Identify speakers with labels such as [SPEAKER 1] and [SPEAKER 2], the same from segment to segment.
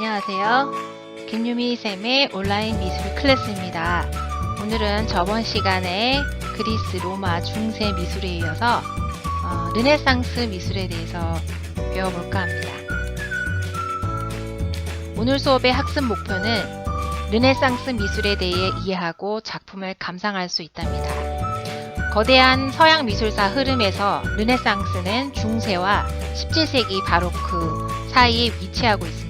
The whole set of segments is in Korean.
[SPEAKER 1] 안녕하세요. 김유미 쌤의 온라인 미술 클래스입니다. 오늘은 저번 시간에 그리스, 로마, 중세 미술에 이어서 르네상스 미술에 대해서 배워볼까 합니다. 오늘 수업의 학습 목표는 르네상스 미술에 대해 이해하고 작품을 감상할 수 있답니다. 거대한 서양 미술사 흐름에서 르네상스는 중세와 17세기 바로크 사이에 위치하고 있습니다.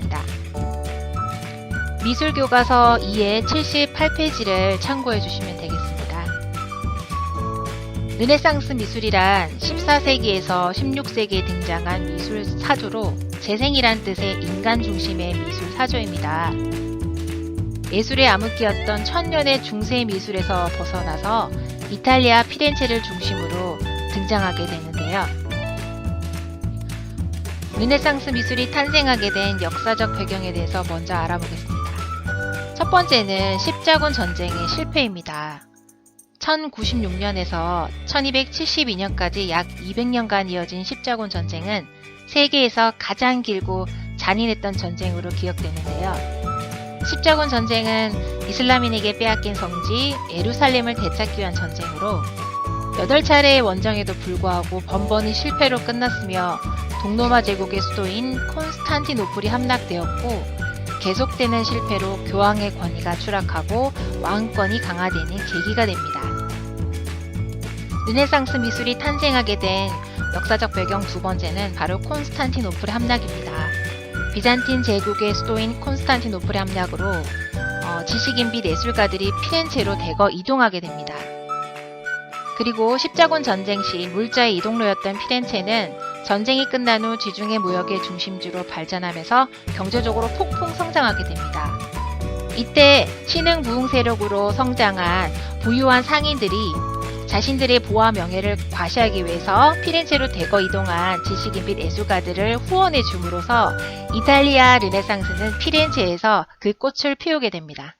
[SPEAKER 1] 미술교과서 2의 78페이지를 참고해 주시면 되겠습니다. 르네상스 미술이란 14세기에서 16세기에 등장한 미술 사조로 재생이란 뜻의 인간 중심의 미술 사조입니다. 예술의 암흑기였던 천년의 중세 미술에서 벗어나서 이탈리아 피렌체를 중심으로 등장하게 되는데요. 르네상스 미술이 탄생하게 된 역사적 배경에 대해서 먼저 알아보겠습니다. 첫 번째는 십자군 전쟁의 실패입니다. 1096년에서 1272년까지 약 200년간 이어진 십자군 전쟁은 세계에서 가장 길고 잔인했던 전쟁으로 기억되는데요. 십자군 전쟁은 이슬람인에게 빼앗긴 성지 예루살렘을 되찾기 위한 전쟁으로 8차례의 원정에도 불구하고 번번이 실패로 끝났으며 동로마 제국의 수도인 콘스탄티노플이 함락되었고 계속되는 실패로 교황의 권위가 추락하고 왕권이 강화되는 계기가 됩니다. 르네상스 미술이 탄생하게 된 역사적 배경 두 번째는 바로 콘스탄티노플의 함락입니다. 비잔틴 제국의 수도인 콘스탄티노플의 함락으로 지식인 및 예술가들이 피렌체로 대거 이동하게 됩니다. 그리고 십자군 전쟁 시 물자의 이동로였던 피렌체는 전쟁이 끝난 후 지중해 무역의 중심지로 발전하면서 경제적으로 폭풍 성장하게 됩니다. 이때 신흥 부흥 세력으로 성장한 부유한 상인들이 자신들의 부와 명예를 과시하기 위해서 피렌체로 대거 이동한 지식인 및 예술가들을 후원해 줌으로써 이탈리아 르네상스는 피렌체에서 그 꽃을 피우게 됩니다.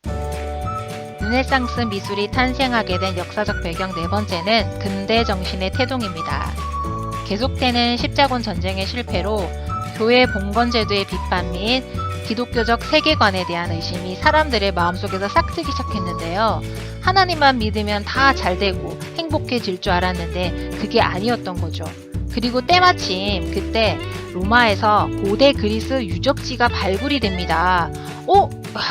[SPEAKER 1] 르네상스 미술이 탄생하게 된 역사적 배경 네 번째는 근대 정신의 태동입니다. 계속되는 십자군 전쟁의 실패로 교회 봉건제도의 비판 및 기독교적 세계관에 대한 의심이 사람들의 마음속에서 싹트기 시작했는데요. 하나님만 믿으면 다 잘되고 행복해질 줄 알았는데 그게 아니었던 거죠. 그리고 때마침 그때 로마에서 고대 그리스 유적지가 발굴이 됩니다.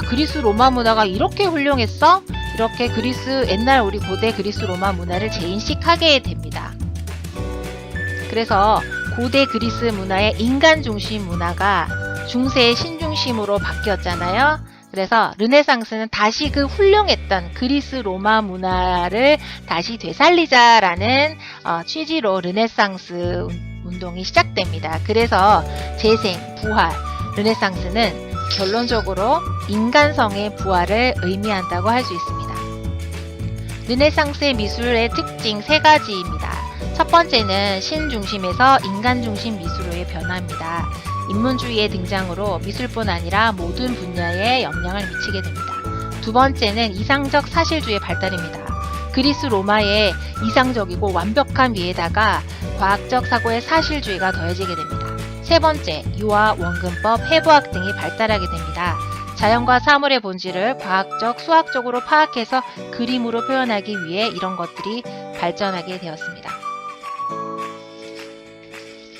[SPEAKER 1] 그리스 로마 문화가 이렇게 훌륭했어? 이렇게 옛날 우리 고대 그리스 로마 문화를 재인식하게 됩니다. 그래서 고대 그리스 문화의 인간 중심 문화가 중세의 신중심으로 바뀌었잖아요. 그래서 르네상스는 다시 그 훌륭했던 그리스 로마 문화를 다시 되살리자라는 취지로 르네상스 운동이 시작됩니다. 그래서 재생, 부활, 르네상스는 결론적으로 인간성의 부활을 의미한다고 할 수 있습니다. 르네상스의 미술의 특징 세 가지입니다. 첫 번째는 신중심에서 인간중심 미술로의 변화입니다. 인문주의의 등장으로 미술뿐 아니라 모든 분야에 영향을 미치게 됩니다. 두 번째는 이상적 사실주의의 발달입니다. 그리스 로마의 이상적이고 완벽한 미에다가 과학적 사고의 사실주의가 더해지게 됩니다. 세 번째, 유화, 원근법, 해부학 등이 발달하게 됩니다. 자연과 사물의 본질을 과학적, 수학적으로 파악해서 그림으로 표현하기 위해 이런 것들이 발전하게 되었습니다.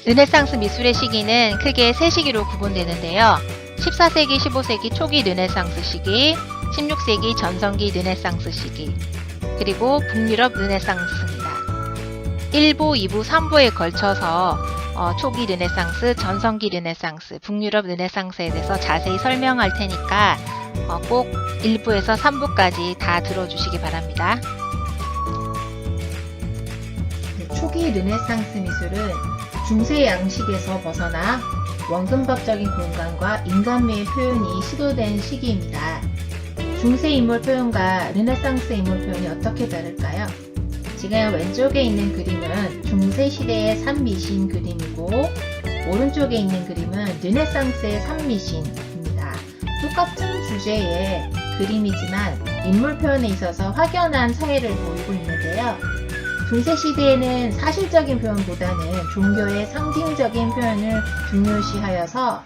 [SPEAKER 1] 르네상스 미술의 시기는 크게 세 시기로 구분되는데요. 14세기, 15세기 초기 르네상스 시기, 16세기 전성기 르네상스 시기, 그리고 북유럽 르네상스입니다. 1부, 2부, 3부에 걸쳐서 초기 르네상스, 전성기 르네상스, 북유럽 르네상스에 대해서 자세히 설명할 테니까 꼭 1부에서 3부까지 다 들어주시기 바랍니다. 초기 르네상스 미술은 중세 양식에서 벗어나 원근법적인 공간과 인간미의 표현이 시도된 시기입니다. 중세 인물 표현과 르네상스 인물 표현이 어떻게 다를까요? 지금 왼쪽에 있는 그림은 중세 시대의 산미신 그림이고 오른쪽에 있는 그림은 르네상스의 산미신입니다. 똑같은 주제의 그림이지만 인물 표현에 있어서 확연한 차이를 보이고 있는데요. 중세시대에는 사실적인 표현보다는 종교의 상징적인 표현을 중요시하여서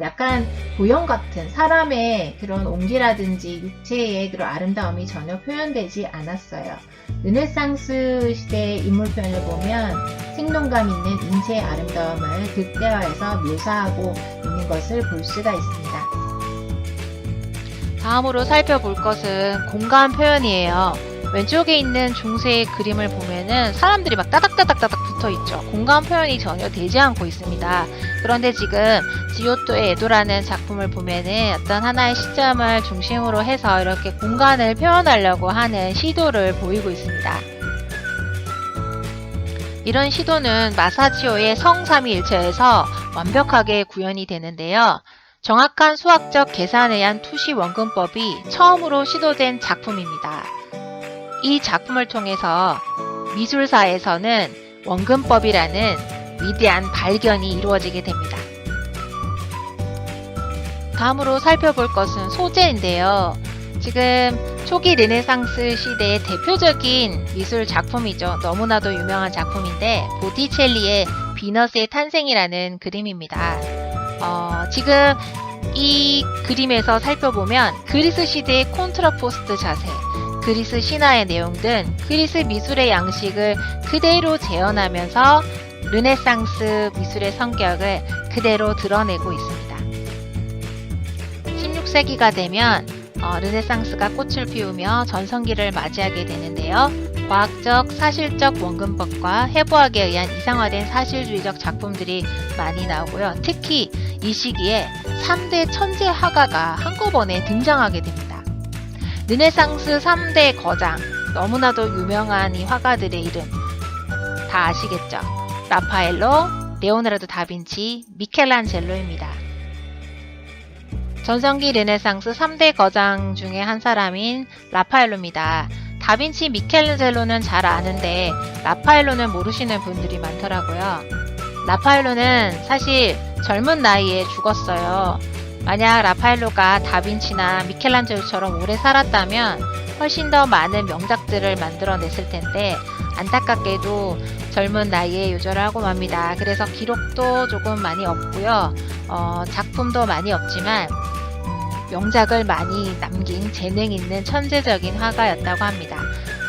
[SPEAKER 2] 약간 도형 같은 사람의 그런 온기라든지 육체의 그런 아름다움이 전혀 표현되지 않았어요. 르네상스 시대의 인물 표현을 보면 생동감 있는 인체의 아름다움을 극대화해서 묘사하고 있는 것을 볼 수가 있습니다.
[SPEAKER 1] 다음으로 살펴볼 것은 공간 표현이에요. 왼쪽에 있는 중세의 그림을 보면은 사람들이 막 따닥따닥따닥 붙어 있죠. 공간 표현이 전혀 되지 않고 있습니다. 그런데 지금 지오토의 에도라는 작품을 보면은 어떤 하나의 시점을 중심으로 해서 이렇게 공간을 표현하려고 하는 시도를 보이고 있습니다. 이런 시도는 마사치오의 성삼위일체에서 완벽하게 구현이 되는데요. 정확한 수학적 계산에 의한 투시 원근법이 처음으로 시도된 작품입니다. 이 작품을 통해서 미술사에서는 원근법이라는 위대한 발견이 이루어지게 됩니다. 다음으로 살펴볼 것은 소재인데요. 지금 초기 르네상스 시대의 대표적인 미술 작품이죠. 너무나도 유명한 작품인데 보티첼리의 비너스의 탄생이라는 그림입니다. 지금 이 그림에서 살펴보면 그리스 시대의 콘트라포스트 자세, 그리스 신화의 내용 등 그리스 미술의 양식을 그대로 재현하면서 르네상스 미술의 성격을 그대로 드러내고 있습니다. 16세기가 되면 르네상스가 꽃을 피우며 전성기를 맞이하게 되는데요. 과학적, 사실적 원근법과 해부학에 의한 이상화된 사실주의적 작품들이 많이 나오고요. 특히 이 시기에 3대 천재 화가가 한꺼번에 등장하게 됩니다. 르네상스 3대 거장, 너무나도 유명한 이 화가들의 이름 다 아시겠죠? 라파엘로, 레오나르도 다빈치, 미켈란젤로입니다. 전성기 르네상스 3대 거장 중에 한 사람인 라파엘로입니다. 다빈치, 미켈란젤로는 잘 아는데 라파엘로는 모르시는 분들이 많더라고요. 라파엘로는 사실 젊은 나이에 죽었어요. 만약 라파엘로가 다빈치나 미켈란젤로처럼 오래 살았다면 훨씬 더 많은 명작들을 만들어냈을 텐데 안타깝게도 젊은 나이에 요절하고 맙니다. 그래서 기록도 조금 많이 없고요. 작품도 많이 없지만 명작을 많이 남긴 재능 있는 천재적인 화가였다고 합니다.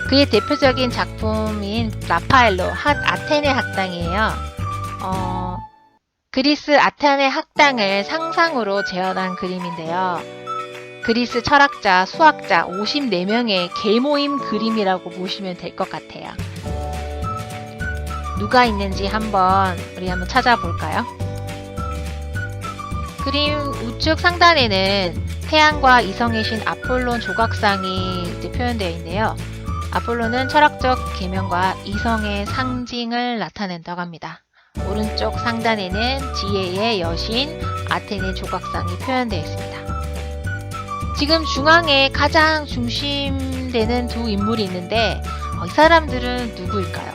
[SPEAKER 1] 그의 대표적인 작품인 라파엘로 아테네 학당이에요. 그리스 아테네 학당을 상상으로 재현한 그림인데요. 그리스 철학자, 수학자 54명의 계모임 그림이라고 보시면 될 것 같아요. 누가 있는지 우리 한번 찾아볼까요? 그림 우측 상단에는 태양과 이성의 신 아폴론 조각상이 표현되어 있는데요. 아폴론은 철학적 계명과 이성의 상징을 나타낸다고 합니다. 오른쪽 상단에는 지혜의 여신 아테네 조각상이 표현되어 있습니다. 지금 중앙에 가장 중심되는 두 인물이 있는데 이 사람들은 누구일까요?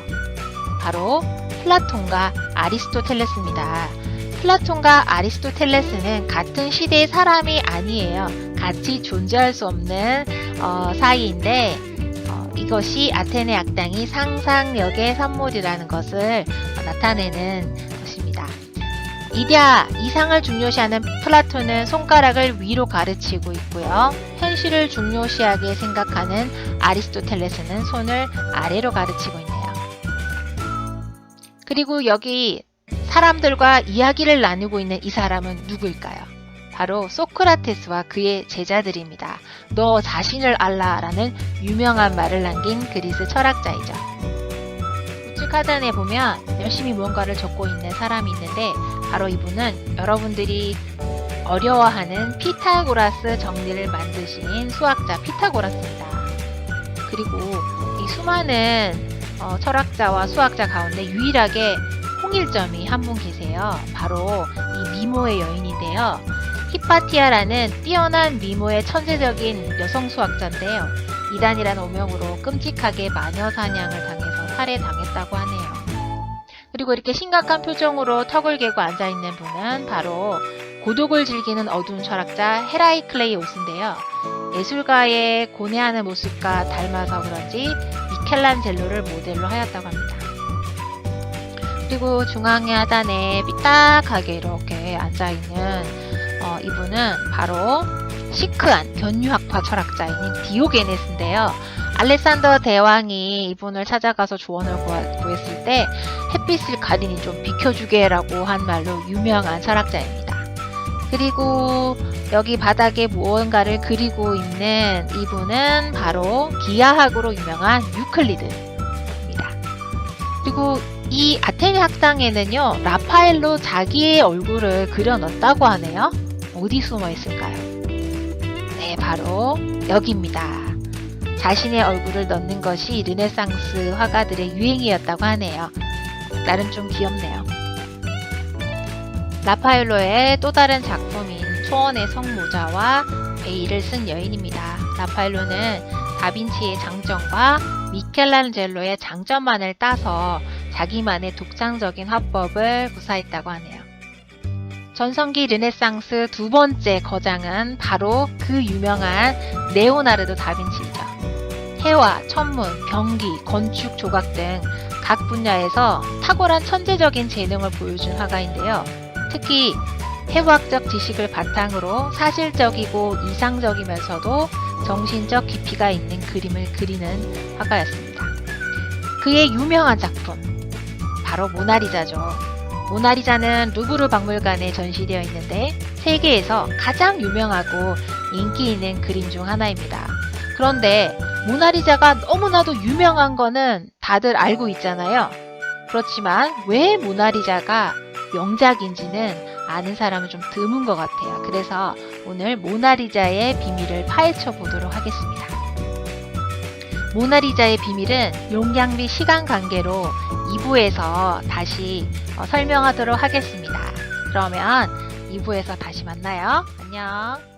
[SPEAKER 1] 바로 플라톤과 아리스토텔레스입니다. 플라톤과 아리스토텔레스는 같은 시대의 사람이 아니에요. 같이 존재할 수 없는 사이인데 이것이 아테네 학당이 상상력의 산물이라는 것을 나타내는 것입니다. 이상을 중요시하는 플라톤은 손가락을 위로 가르치고 있고요. 현실을 중요시하게 생각하는 아리스토텔레스는 손을 아래로 가르치고 있네요. 그리고 여기 사람들과 이야기를 나누고 있는 이 사람은 누구일까요? 바로 소크라테스와 그의 제자들입니다. 너 자신을 알라라는 유명한 말을 남긴 그리스 철학자이죠. 우측 하단에 보면 열심히 무언가를 적고 있는 사람이 있는데 바로 이분은 여러분들이 어려워하는 피타고라스 정리를 만드신 수학자 피타고라스입니다. 그리고 이 수많은 철학자와 수학자 가운데 유일하게 홍일점이 한 분 계세요. 바로 이 미모의 여인인데요. 히파티아라는 뛰어난 미모의 천재적인 여성 수학자인데요. 이단이라는 오명으로 끔찍하게 마녀 사냥을 당해서 살해당했다고 하네요. 그리고 이렇게 심각한 표정으로 턱을 개고 앉아있는 분은 바로 고독을 즐기는 어두운 철학자 헤라이클레이오스인데요. 예술가의 고뇌하는 모습과 닮아서 그런지 미켈란젤로를 모델로 하였다고 합니다. 그리고 중앙의 하단에 삐딱하게 이렇게 앉아있는 이분은 바로 시크한 견유학파 철학자인 디오게네스인데요. 알렉산더 대왕이 이분을 찾아가서 조언을 구했을 때 햇빛을 가리니 좀 비켜주게 라고 한 말로 유명한 철학자입니다. 그리고 여기 바닥에 무언가를 그리고 있는 이분은 바로 기하학으로 유명한 유클리드입니다. 그리고 이 아테네 학당에는요, 라파엘로 자기의 얼굴을 그려놨다고 하네요. 어디 숨어 있을까요? 네, 바로 여기입니다. 자신의 얼굴을 넣는 것이 르네상스 화가들의 유행이었다고 하네요. 나름 좀 귀엽네요. 라파엘로의 또 다른 작품인 초원의 성모자와 베일을 쓴 여인입니다. 라파엘로는 다빈치의 장점과 미켈란젤로의 장점만을 따서 자기만의 독창적인 화법을 구사했다고 하네요. 전성기 르네상스 두 번째 거장은 바로 그 유명한 레오나르도 다빈치이죠. 해와, 천문, 병기, 건축, 조각 등 각 분야에서 탁월한 천재적인 재능을 보여준 화가인데요. 특히 해부학적 지식을 바탕으로 사실적이고 이상적이면서도 정신적 깊이가 있는 그림을 그리는 화가였습니다. 그의 유명한 작품, 바로 모나리자죠. 모나리자는 루브르 박물관에 전시되어 있는데 세계에서 가장 유명하고 인기 있는 그림 중 하나입니다. 그런데 모나리자가 너무나도 유명한 거는 다들 알고 있잖아요. 그렇지만 왜 모나리자가 명작인지는 아는 사람은 좀 드문 것 같아요. 그래서 오늘 모나리자의 비밀을 파헤쳐 보도록 하겠습니다. 모나리자의 비밀은 용량 및 시간 관계로 2부에서 다시 설명하도록 하겠습니다. 그러면 2부에서 다시 만나요. 안녕.